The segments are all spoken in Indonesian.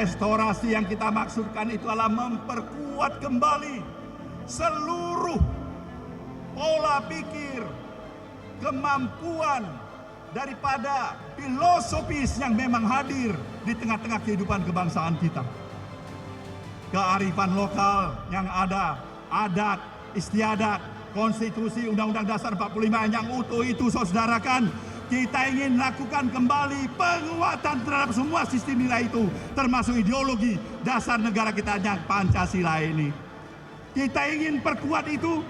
Restorasi yang kita maksudkan itu adalah memperkuat kembali seluruh pola pikir, kemampuan daripada filosofis yang memang hadir di tengah-tengah kehidupan kebangsaan kita. Kearifan lokal yang ada, adat, istiadat, konstitusi, Undang-Undang Dasar 45 yang utuh itu, saudarakan, kita ingin lakukan kembali penguatan terhadap semua sistem nilai itu, termasuk ideologi dasar negara kita yang Pancasila ini. Kita ingin perkuat itu,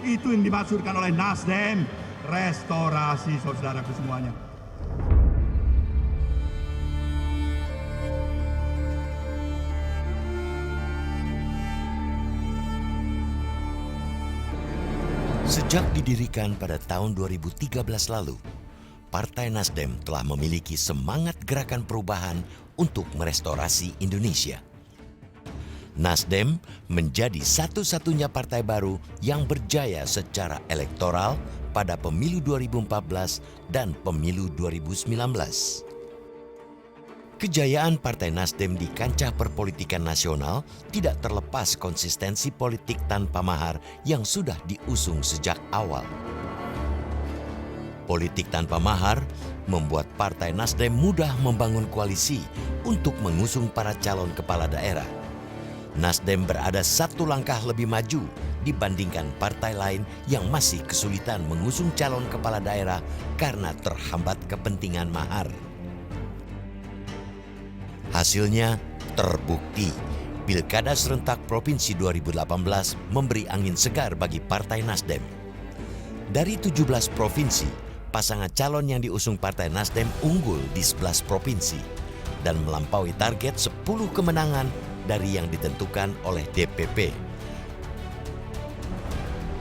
itu yang dimaksudkan oleh Nasdem, restorasi, saudaraku semuanya. Sejak didirikan pada tahun 2013 lalu, Partai Nasdem telah memiliki semangat gerakan perubahan untuk merestorasi Indonesia. Nasdem menjadi satu-satunya partai baru yang berjaya secara elektoral pada pemilu 2014 dan pemilu 2019. Kejayaan Partai Nasdem di kancah perpolitikan nasional tidak terlepas konsistensi politik tanpa mahar yang sudah diusung sejak awal. Politik tanpa mahar membuat Partai Nasdem mudah membangun koalisi untuk mengusung para calon kepala daerah. Nasdem berada satu langkah lebih maju dibandingkan partai lain yang masih kesulitan mengusung calon kepala daerah karena terhambat kepentingan mahar. Hasilnya terbukti, Pilkada serentak Provinsi 2018 memberi angin segar bagi Partai Nasdem. Dari 17 provinsi, pasangan calon yang diusung Partai Nasdem unggul di 11 provinsi dan melampaui target 10 kemenangan dari yang ditentukan oleh DPP.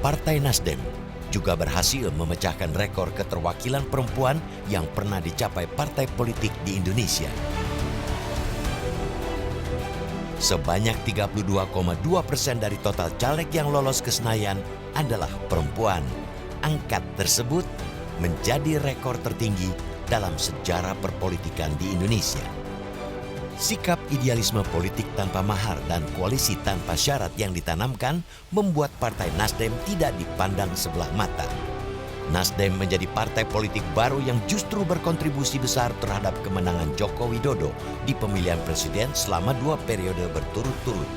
Partai Nasdem juga berhasil memecahkan rekor keterwakilan perempuan yang pernah dicapai partai politik di Indonesia. Sebanyak 32,2% dari total caleg yang lolos ke Senayan adalah perempuan. Angka tersebut menjadi rekor tertinggi dalam sejarah perpolitikan di Indonesia. Sikap idealisme politik tanpa mahar dan koalisi tanpa syarat yang ditanamkan membuat Partai Nasdem tidak dipandang sebelah mata. Nasdem menjadi partai politik baru yang justru berkontribusi besar terhadap kemenangan Joko Widodo di pemilihan presiden selama 2 periode berturut-turut.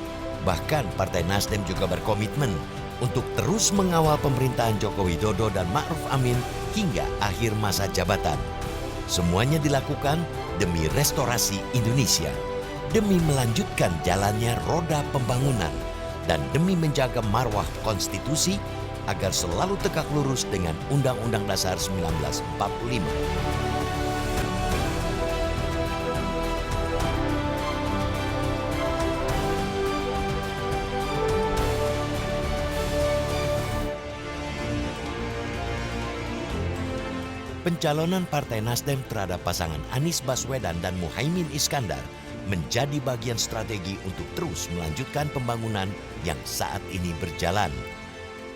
Bahkan Partai Nasdem juga berkomitmen untuk terus mengawal pemerintahan Joko Widodo dan Ma'ruf Amin hingga akhir masa jabatan. Semuanya dilakukan demi restorasi Indonesia, demi melanjutkan jalannya roda pembangunan, dan demi menjaga marwah konstitusi agar selalu tegak lurus dengan Undang-Undang Dasar 1945. Pencalonan Partai Nasdem terhadap pasangan Anies Baswedan dan Muhaimin Iskandar menjadi bagian strategi untuk terus melanjutkan pembangunan yang saat ini berjalan.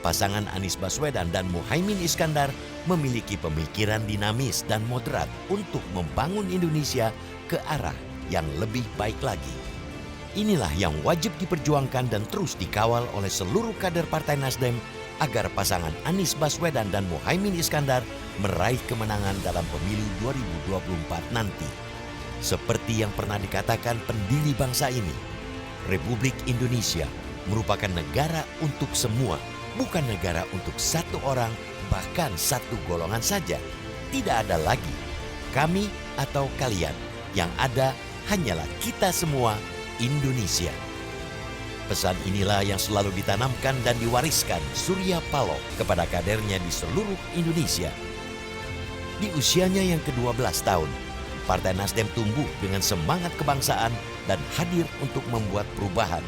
Pasangan Anies Baswedan dan Muhaimin Iskandar memiliki pemikiran dinamis dan moderat untuk membangun Indonesia ke arah yang lebih baik lagi. Inilah yang wajib diperjuangkan dan terus dikawal oleh seluruh kader Partai Nasdem agar pasangan Anies Baswedan dan Muhaimin Iskandar meraih kemenangan dalam pemilu 2024 nanti. Seperti yang pernah dikatakan pendiri bangsa ini, Republik Indonesia merupakan negara untuk semua, bukan negara untuk satu orang, bahkan satu golongan saja. Tidak ada lagi kami atau kalian. Yang ada hanyalah kita semua, Indonesia. Pesan inilah yang selalu ditanamkan dan diwariskan Surya Paloh kepada kadernya di seluruh Indonesia. Di usianya yang ke-12 tahun, Partai Nasdem tumbuh dengan semangat kebangsaan dan hadir untuk membuat perubahan.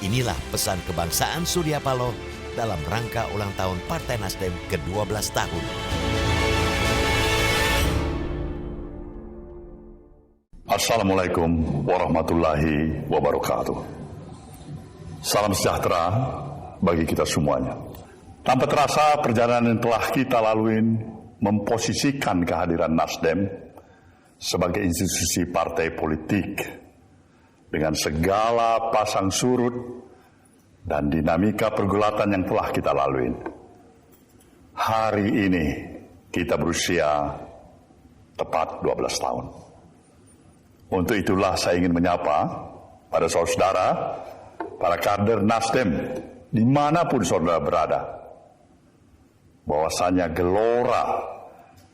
Inilah pesan kebangsaan Surya Paloh dalam rangka ulang tahun Partai Nasdem ke-12 tahun. Assalamualaikum warahmatullahi wabarakatuh. Salam sejahtera bagi kita semuanya. Tanpa terasa perjalanan yang telah kita lalui memposisikan kehadiran Nasdem sebagai institusi partai politik dengan segala pasang surut dan dinamika pergulatan yang telah kita lalui. Hari ini kita berusia tepat 12 tahun. Untuk itulah saya ingin menyapa pada saudara, para kader Nasdem, dimanapun saudara berada, bahwasanya gelora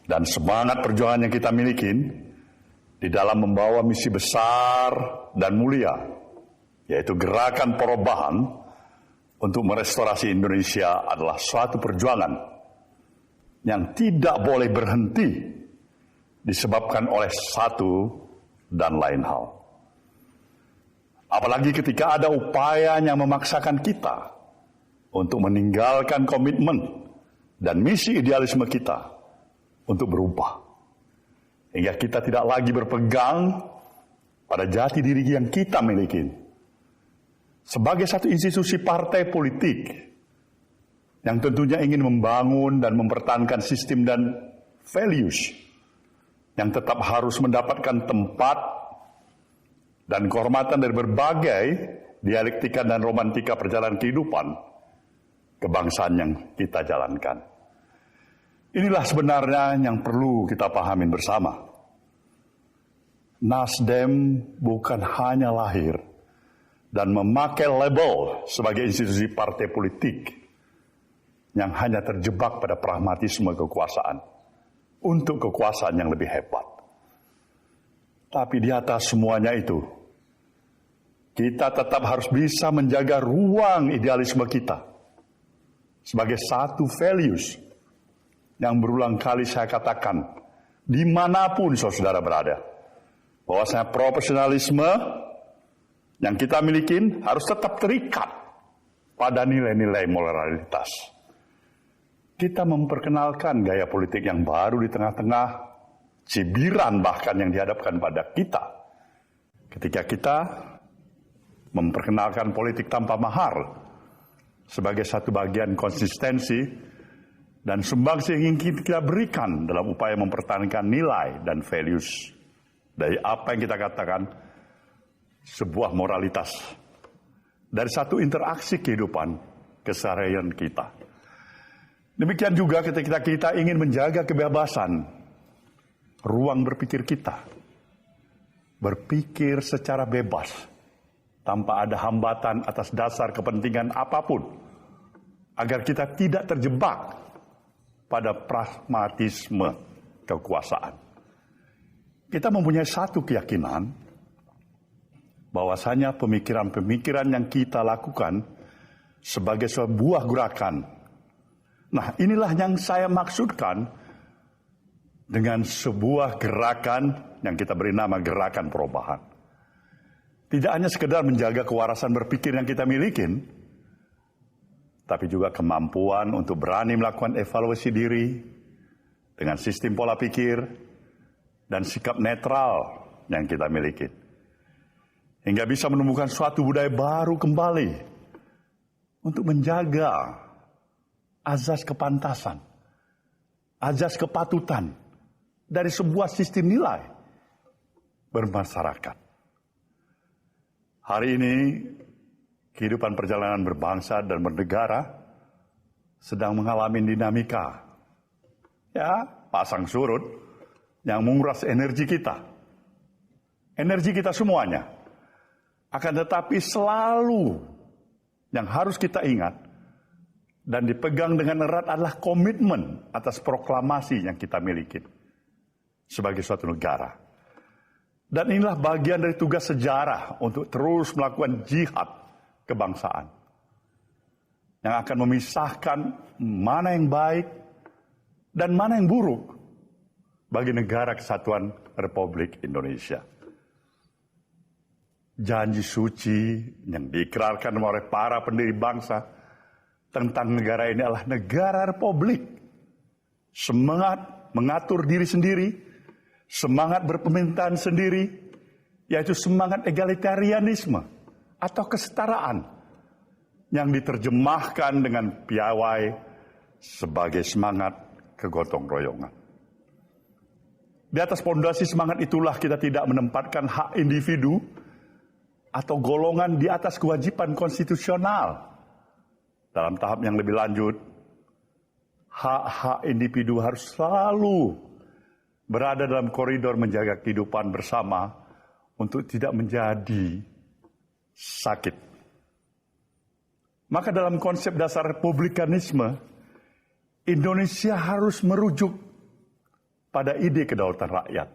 dan semangat perjuangan yang kita miliki di dalam membawa misi besar dan mulia, yaitu gerakan perubahan untuk merestorasi Indonesia adalah suatu perjuangan yang tidak boleh berhenti disebabkan oleh satu dan lain hal. Apalagi ketika ada upaya yang memaksakan kita untuk meninggalkan komitmen dan misi idealisme kita untuk berubah. Hingga kita tidak lagi berpegang pada jati diri yang kita miliki. Sebagai satu institusi partai politik yang tentunya ingin membangun dan mempertahankan sistem dan values yang tetap harus mendapatkan tempat dan kehormatan dari berbagai dialektika dan romantika perjalanan kehidupan kebangsaan yang kita jalankan. Inilah sebenarnya yang perlu kita pahami bersama. Nasdem bukan hanya lahir dan memakai label sebagai institusi partai politik yang hanya terjebak pada pragmatisme kekuasaan untuk kekuasaan yang lebih hebat. Tapi di atas semuanya itu, kita tetap harus bisa menjaga ruang idealisme kita sebagai satu values yang berulang kali saya katakan dimanapun saudara berada, bahwasanya profesionalisme yang kita miliki harus tetap terikat pada nilai-nilai moralitas. Kita memperkenalkan gaya politik yang baru di tengah-tengah cibiran bahkan yang dihadapkan pada kita. Ketika kita memperkenalkan politik tanpa mahar sebagai satu bagian konsistensi dan sumbangsi yang ingin kita berikan dalam upaya mempertahankan nilai dan values dari apa yang kita katakan sebuah moralitas dari satu interaksi kehidupan keseharian kita. Demikian juga ketika kita ingin menjaga kebebasan ruang berpikir kita, berpikir secara bebas tanpa ada hambatan atas dasar kepentingan apapun, agar kita tidak terjebak pada pragmatisme kekuasaan. Kita mempunyai satu keyakinan bahwasanya pemikiran-pemikiran yang kita lakukan sebagai sebuah gerakan. Nah, inilah yang saya maksudkan dengan sebuah gerakan yang kita beri nama gerakan perubahan. Tidak hanya sekedar menjaga kewarasan berpikir yang kita miliki, tapi juga kemampuan untuk berani melakukan evaluasi diri dengan sistem pola pikir dan sikap netral yang kita miliki. Hingga bisa menemukan suatu budaya baru kembali untuk menjaga azas kepantasan, azas kepatutan dari sebuah sistem nilai bermasyarakat. Hari ini kehidupan perjalanan berbangsa dan bernegara sedang mengalami dinamika, ya, pasang surut yang menguras energi kita semuanya. Akan tetapi selalu yang harus kita ingat dan dipegang dengan erat adalah komitmen atas proklamasi yang kita miliki sebagai suatu negara. Dan inilah bagian dari tugas sejarah untuk terus melakukan jihad kebangsaan yang akan memisahkan mana yang baik dan mana yang buruk bagi negara kesatuan Republik Indonesia. Janji suci yang diikrarkan oleh para pendiri bangsa tentang negara ini adalah negara republik. Semangat mengatur diri sendiri, semangat berpemerintahan sendiri, yaitu semangat egalitarianisme atau kesetaraan yang diterjemahkan dengan piawai sebagai semangat kegotong royongan. Di atas fondasi semangat itulah kita tidak menempatkan hak individu atau golongan di atas kewajiban konstitusional. Dalam tahap yang lebih lanjut, hak-hak individu harus selalu berada dalam koridor menjaga kehidupan bersama untuk tidak menjadi sakit. Maka dalam konsep dasar republikanisme, Indonesia harus merujuk pada ide kedaulatan rakyat.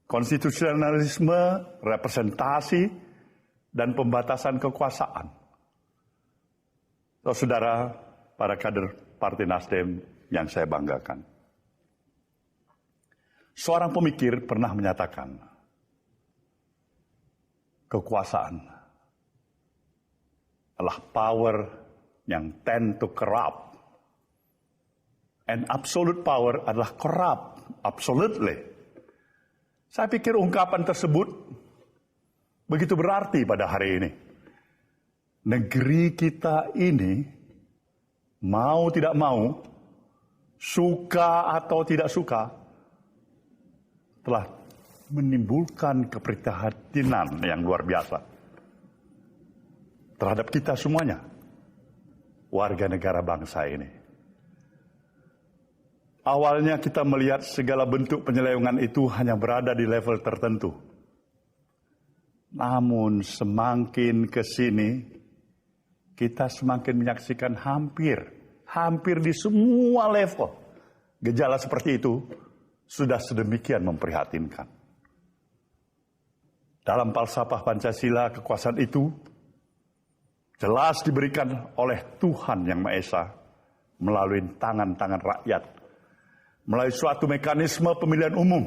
Konstitusionalisme, representasi, dan pembatasan kekuasaan. Saudara, para kader Partai Nasdem yang saya banggakan. Seorang pemikir pernah menyatakan, kekuasaan adalah power yang tend to corrupt. And absolute power adalah corrupt, absolutely. Saya pikir ungkapan tersebut begitu berarti pada hari ini. Negeri kita ini, mau tidak mau, suka atau tidak suka, telah menimbulkan keprihatinan yang luar biasa terhadap kita semuanya, warga negara bangsa ini. Awalnya kita melihat segala bentuk penyelewengan itu hanya berada di level tertentu. Namun semakin ke sini, kita semakin menyaksikan hampir di semua level. Gejala seperti itu sudah sedemikian memprihatinkan. Dalam falsafah Pancasila, kekuasaan itu jelas diberikan oleh Tuhan Yang Maha Esa melalui tangan-tangan rakyat, melalui suatu mekanisme pemilihan umum.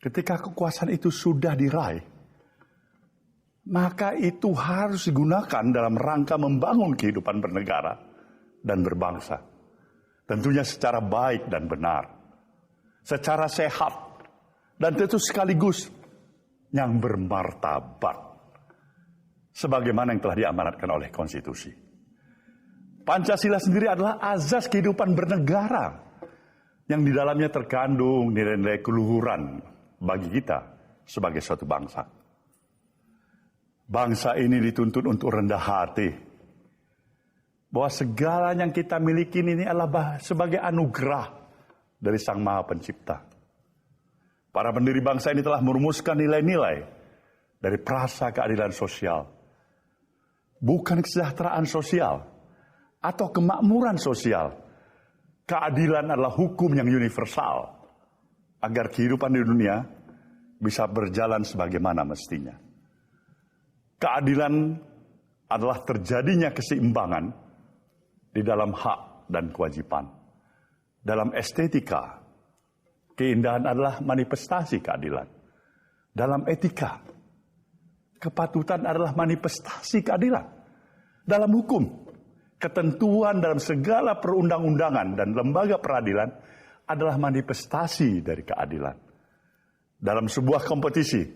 Ketika kekuasaan itu sudah diraih, maka itu harus digunakan dalam rangka membangun kehidupan bernegara dan berbangsa. Tentunya secara baik dan benar, secara sehat, dan tentu sekaligus yang bermartabat, sebagaimana yang telah diamanatkan oleh konstitusi. Pancasila sendiri adalah azas kehidupan bernegara, yang di dalamnya terkandung nilai-nilai keluhuran bagi kita sebagai suatu bangsa. Bangsa ini dituntut untuk rendah hati, bahwa segala yang kita miliki ini adalah sebagai anugerah dari Sang Maha Pencipta. Para pendiri bangsa ini telah merumuskan nilai-nilai dari prasa keadilan sosial, bukan kesejahteraan sosial atau kemakmuran sosial. Keadilan adalah hukum yang universal agar kehidupan di dunia bisa berjalan sebagaimana mestinya. Keadilan adalah terjadinya keseimbangan di dalam hak dan kewajiban. Dalam estetika, keindahan adalah manifestasi keadilan. Dalam etika, kepatutan adalah manifestasi keadilan. Dalam hukum, ketentuan dalam segala perundang-undangan dan lembaga peradilan adalah manifestasi dari keadilan. Dalam sebuah kompetisi,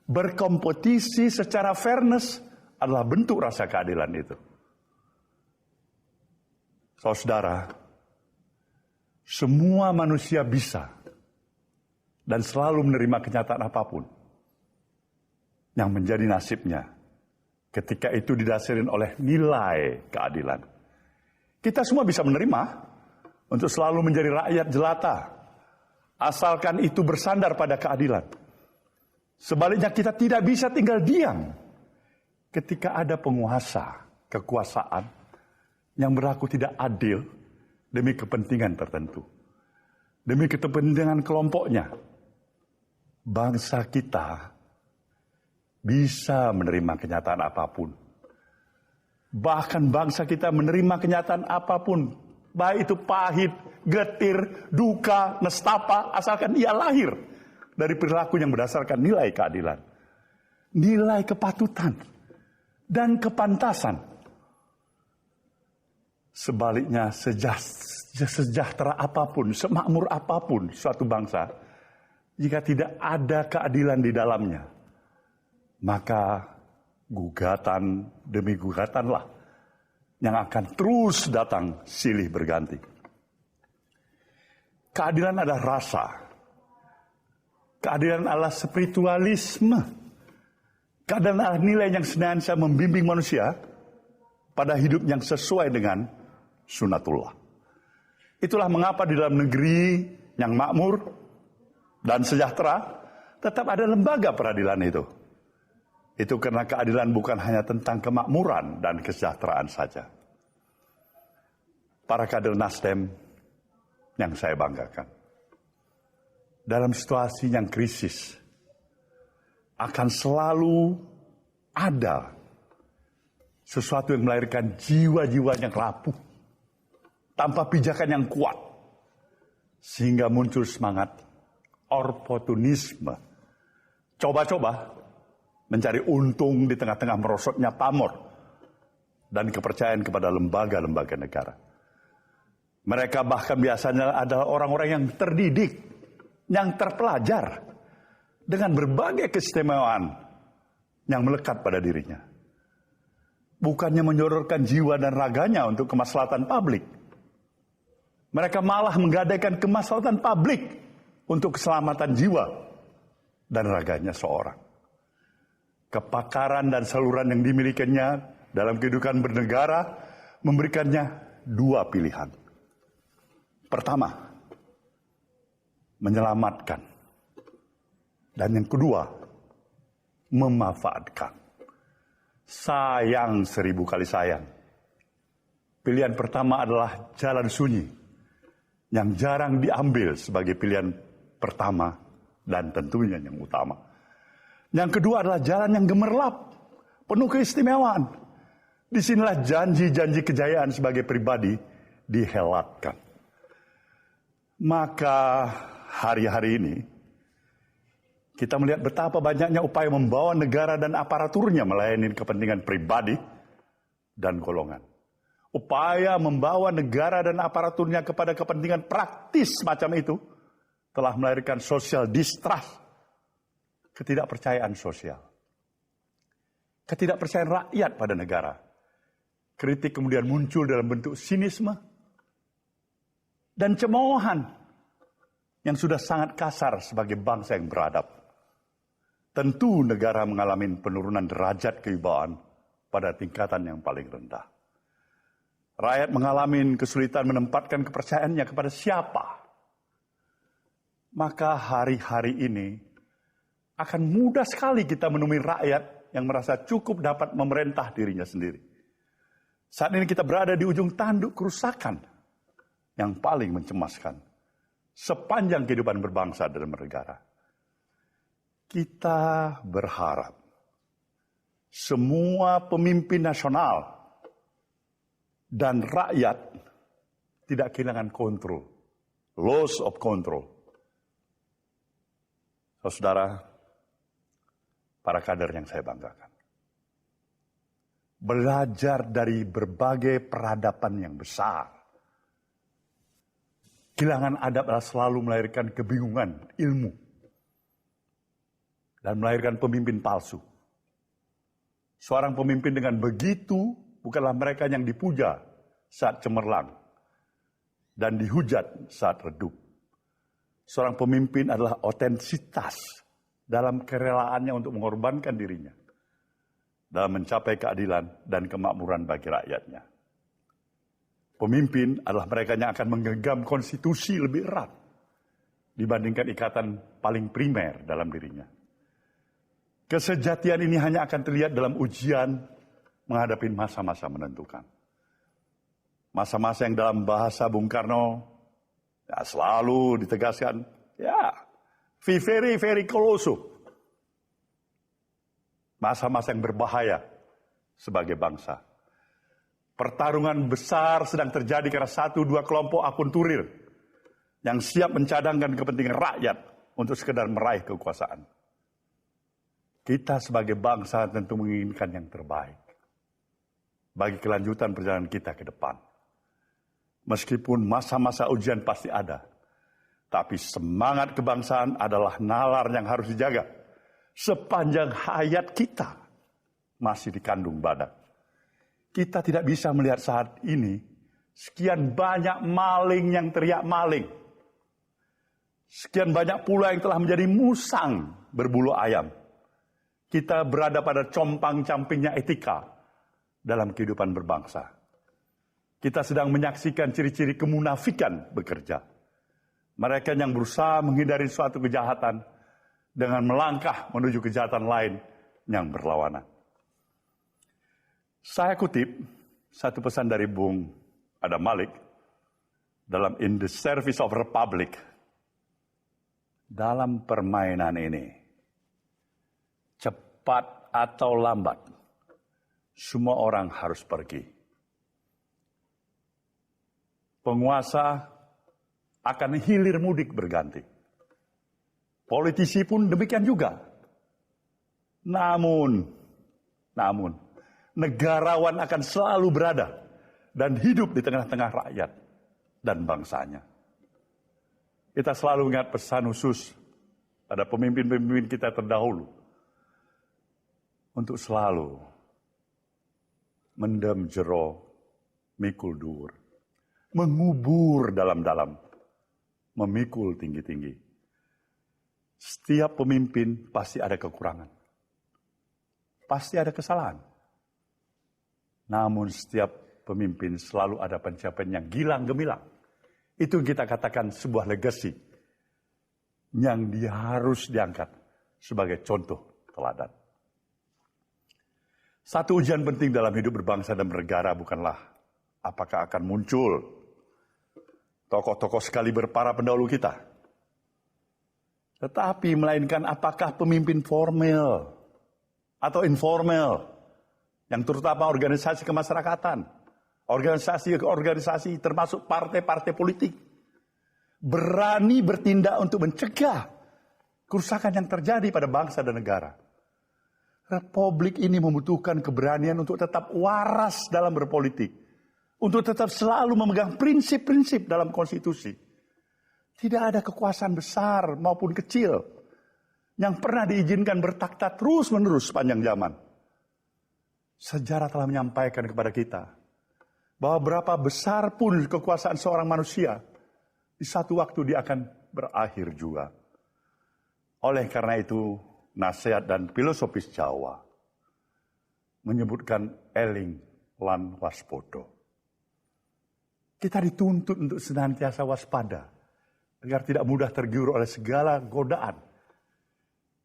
berkompetisi secara fairness adalah bentuk rasa keadilan itu. Saudara, semua manusia bisa dan selalu menerima kenyataan apapun yang menjadi nasibnya ketika itu didasari oleh nilai keadilan. Kita semua bisa menerima untuk selalu menjadi rakyat jelata, asalkan itu bersandar pada keadilan. Sebaliknya kita tidak bisa tinggal diam ketika ada penguasa kekuasaan yang berlaku tidak adil demi kepentingan tertentu, demi kepentingan kelompoknya. Bangsa kita bisa menerima kenyataan apapun. Bahkan bangsa kita menerima kenyataan apapun, baik itu pahit, getir, duka, nestapa, asalkan ia lahir dari perilaku yang berdasarkan nilai keadilan, nilai kepatutan, dan kepantasan. Sebaliknya, sejahtera apapun, semakmur apapun suatu bangsa, jika tidak ada keadilan di dalamnya, maka gugatan demi gugatanlah yang akan terus datang silih berganti. Keadilan adalah rasa. Keadilan adalah spiritualisme. Keadilan adalah nilai yang senantiasa membimbing manusia pada hidup yang sesuai dengan sunatullah. Itulah mengapa di dalam negeri yang makmur dan sejahtera tetap ada lembaga peradilan itu. Itu karena keadilan bukan hanya tentang kemakmuran dan kesejahteraan saja. Para kader Nasdem yang saya banggakan, dalam situasi yang krisis akan selalu ada sesuatu yang melahirkan jiwa-jiwa yang rapuh tanpa pijakan yang kuat, sehingga muncul semangat oportunisme, coba-coba mencari untung di tengah-tengah merosotnya pamor dan kepercayaan kepada lembaga-lembaga negara. Mereka bahkan biasanya adalah orang-orang yang terdidik, yang terpelajar, dengan berbagai keistimewaan yang melekat pada dirinya. Bukannya menyororkan jiwa dan raganya untuk kemaslahatan publik, mereka malah menggadaikan kemaslahatan publik untuk keselamatan jiwa dan raganya seorang. Kepakaran dan saluran yang dimilikinya dalam kehidupan bernegara memberikannya dua pilihan. Pertama, menyelamatkan. Dan yang kedua, memanfaatkan. Sayang 1000 kali sayang. Pilihan pertama adalah jalan sunyi, yang jarang diambil sebagai pilihan pertama dan tentunya yang utama. Yang kedua adalah jalan yang gemerlap, penuh keistimewaan. Disinilah janji-janji kejayaan sebagai pribadi dihelatkan. Maka hari-hari ini kita melihat betapa banyaknya upaya membawa negara dan aparaturnya melayani kepentingan pribadi dan golongan. Upaya membawa negara dan aparaturnya kepada kepentingan praktis macam itu telah melahirkan social distrust, ketidakpercayaan sosial, ketidakpercayaan rakyat pada negara. Kritik kemudian muncul dalam bentuk sinisme dan cemoohan yang sudah sangat kasar sebagai bangsa yang beradab. Tentu negara mengalami penurunan derajat kewibawaan pada tingkatan yang paling rendah. Rakyat mengalami kesulitan menempatkan kepercayaannya kepada siapa. Maka hari-hari ini akan mudah sekali kita menemui rakyat yang merasa cukup dapat memerintah dirinya sendiri. Saat ini kita berada di ujung tanduk kerusakan yang paling mencemaskan sepanjang kehidupan berbangsa dan bernegara. Kita berharap semua pemimpin nasional dan rakyat tidak kehilangan kontrol, loss of control. Saudara, para kader yang saya banggakan, belajar dari berbagai peradaban yang besar. Kehilangan adab adalah selalu melahirkan kebingungan ilmu dan melahirkan pemimpin palsu. Seorang pemimpin dengan begitu bukanlah mereka yang dipuja saat cemerlang dan dihujat saat redup. Seorang pemimpin adalah otentitas dalam kerelaannya untuk mengorbankan dirinya dalam mencapai keadilan dan kemakmuran bagi rakyatnya. Pemimpin adalah mereka yang akan menggenggam konstitusi lebih erat dibandingkan ikatan paling primer dalam dirinya. Kesejatian ini hanya akan terlihat dalam ujian menghadapi masa-masa menentukan. Masa-masa yang dalam bahasa Bung Karno selalu ditegaskan, very close. Masa-masa yang berbahaya sebagai bangsa. Pertarungan besar sedang terjadi karena 1-2 kelompok akunturir yang siap mencadangkan kepentingan rakyat untuk sekedar meraih kekuasaan. Kita sebagai bangsa tentu menginginkan yang terbaik bagi kelanjutan perjalanan kita ke depan. Meskipun masa-masa ujian pasti ada, tapi semangat kebangsaan adalah nalar yang harus dijaga sepanjang hayat kita masih dikandung badan. Kita tidak bisa melihat saat ini sekian banyak maling yang teriak maling. Sekian banyak pula yang telah menjadi musang berbulu ayam. Kita berada pada compang-campingnya etika dalam kehidupan berbangsa. Kita sedang menyaksikan ciri-ciri kemunafikan bekerja. Mereka yang berusaha menghindari suatu kejahatan dengan melangkah menuju kejahatan lain yang berlawanan. Saya kutip satu pesan dari Bung Adam Malik dalam In the Service of Republic. Dalam permainan ini, cepat atau lambat, semua orang harus pergi. Penguasa akan hilir mudik berganti. Politisi pun demikian juga. Namun, negarawan akan selalu berada dan hidup di tengah-tengah rakyat dan bangsanya. Kita selalu ingat pesan khusus pada pemimpin-pemimpin kita terdahulu untuk selalu mendem jero mikul dhuwur, mengubur dalam-dalam, memikul tinggi-tinggi. Setiap pemimpin pasti ada kekurangan. Pasti ada kesalahan. Namun setiap pemimpin selalu ada pencapaian yang gilang gemilang. Itu yang kita katakan sebuah legacy yang dia harus diangkat sebagai contoh teladan. Satu ujian penting dalam hidup berbangsa dan bernegara bukanlah apakah akan muncul tokoh-tokoh sekaliber para pendahulu kita. Tetapi melainkan apakah pemimpin formal atau informal yang terutama organisasi kemasyarakatan, organisasi termasuk partai-partai politik berani bertindak untuk mencegah kerusakan yang terjadi pada bangsa dan negara. Republik ini membutuhkan keberanian untuk tetap waras dalam berpolitik, untuk tetap selalu memegang prinsip-prinsip dalam konstitusi. Tidak ada kekuasaan besar maupun kecil yang pernah diizinkan bertakhta terus-menerus sepanjang zaman. Sejarah telah menyampaikan kepada kita bahwa berapa besar pun kekuasaan seorang manusia, di satu waktu dia akan berakhir juga. Oleh karena itu, nasihat dan filosofis Jawa menyebutkan eling lan waspodo. Kita dituntut untuk senantiasa waspada agar tidak mudah tergiur oleh segala godaan.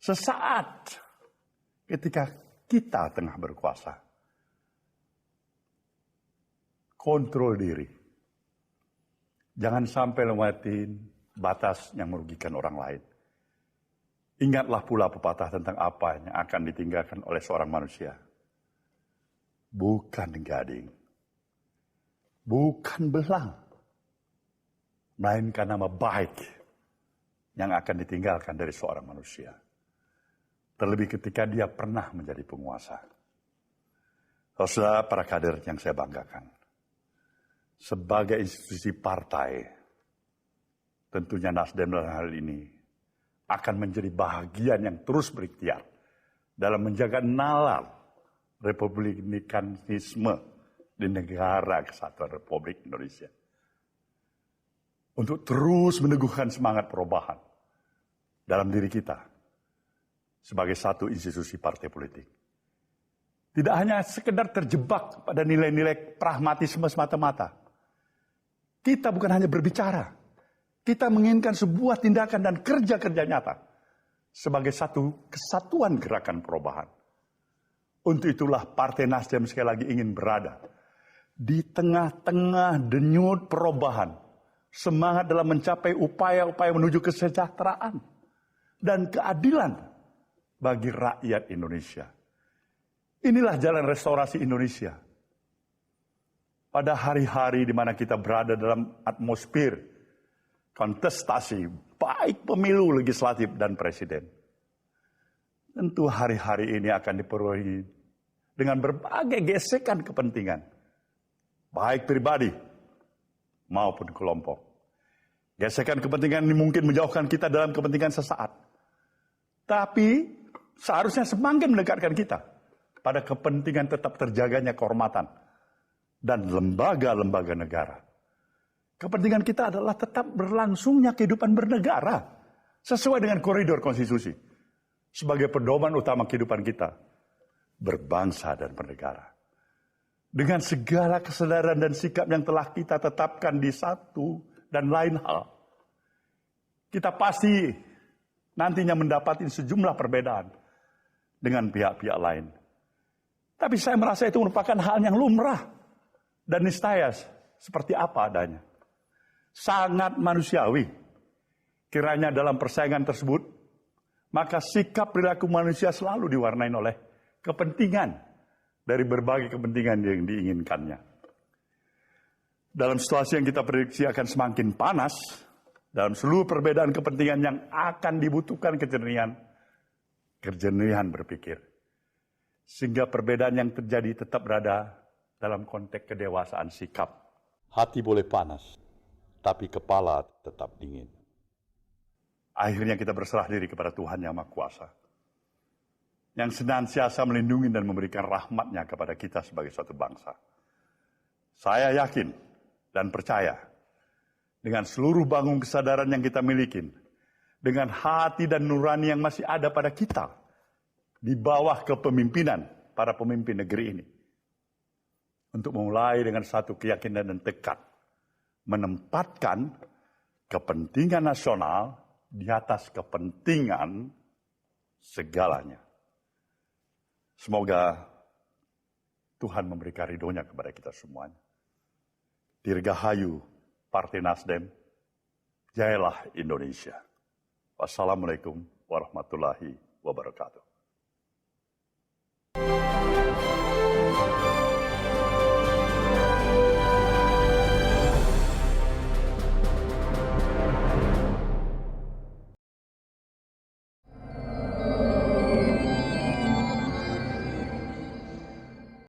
Sesaat ketika kita tengah berkuasa, kontrol diri. Jangan sampai lewatin batas yang merugikan orang lain. Ingatlah pula pepatah tentang apa yang akan ditinggalkan oleh seorang manusia. Bukan gading, bukan belang, melainkan nama baik yang akan ditinggalkan dari seorang manusia. Terlebih ketika dia pernah menjadi penguasa. Saudara para kader yang saya banggakan, sebagai institusi partai, tentunya Nasdem dalam hal ini akan menjadi bahagian yang terus berikhtiar dalam menjaga nalar republikanisme di negara kesatuan Republik Indonesia. Untuk terus meneguhkan semangat perubahan dalam diri kita sebagai satu institusi partai politik. Tidak hanya sekedar terjebak pada nilai-nilai pragmatisme semata-mata. Kita bukan hanya berbicara, kita menginginkan sebuah tindakan dan kerja-kerja nyata sebagai satu kesatuan gerakan perubahan. Untuk itulah Partai Nasdem sekali lagi ingin berada di tengah-tengah denyut perubahan, semangat dalam mencapai upaya-upaya menuju kesejahteraan dan keadilan bagi rakyat Indonesia. Inilah jalan restorasi Indonesia. Pada hari-hari di mana kita berada dalam atmosfer kontestasi, baik pemilu legislatif dan presiden. Tentu hari-hari ini akan dipenuhi dengan berbagai gesekan kepentingan, baik pribadi maupun kelompok. Gesekan kepentingan ini mungkin menjauhkan kita dalam kepentingan sesaat. Tapi seharusnya semakin mendekatkan kita pada kepentingan tetap terjaganya kehormatan dan lembaga-lembaga negara. Kepentingan kita adalah tetap berlangsungnya kehidupan bernegara sesuai dengan koridor konstitusi sebagai pedoman utama kehidupan kita berbangsa dan bernegara. Dengan segala kesadaran dan sikap yang telah kita tetapkan di satu dan lain hal, kita pasti nantinya mendapati sejumlah perbedaan dengan pihak-pihak lain. Tapi saya merasa itu merupakan hal yang lumrah dan niscaya seperti apa adanya. Sangat manusiawi. Kiranya dalam persaingan tersebut, maka sikap perilaku manusia selalu diwarnai oleh kepentingan dari berbagai kepentingan yang diinginkannya. Dalam situasi yang kita prediksi akan semakin panas, dalam seluruh perbedaan kepentingan yang akan dibutuhkan kejernihan berpikir. Sehingga perbedaan yang terjadi tetap berada dalam konteks kedewasaan sikap. Hati boleh panas, tapi kepala tetap dingin. Akhirnya kita berserah diri kepada Tuhan Yang Maha Kuasa, yang senantiasa melindungi dan memberikan rahmat-Nya kepada kita sebagai suatu bangsa. Saya yakin dan percaya dengan seluruh bangun kesadaran yang kita miliki, dengan hati dan nurani yang masih ada pada kita, di bawah kepemimpinan para pemimpin negeri ini, untuk memulai dengan satu keyakinan dan tekad, menempatkan kepentingan nasional di atas kepentingan segalanya. Semoga Tuhan memberikan ridho-Nya kepada kita semuanya. Dirgahayu Partai Nasdem, jayalah Indonesia. Wassalamualaikum warahmatullahi wabarakatuh.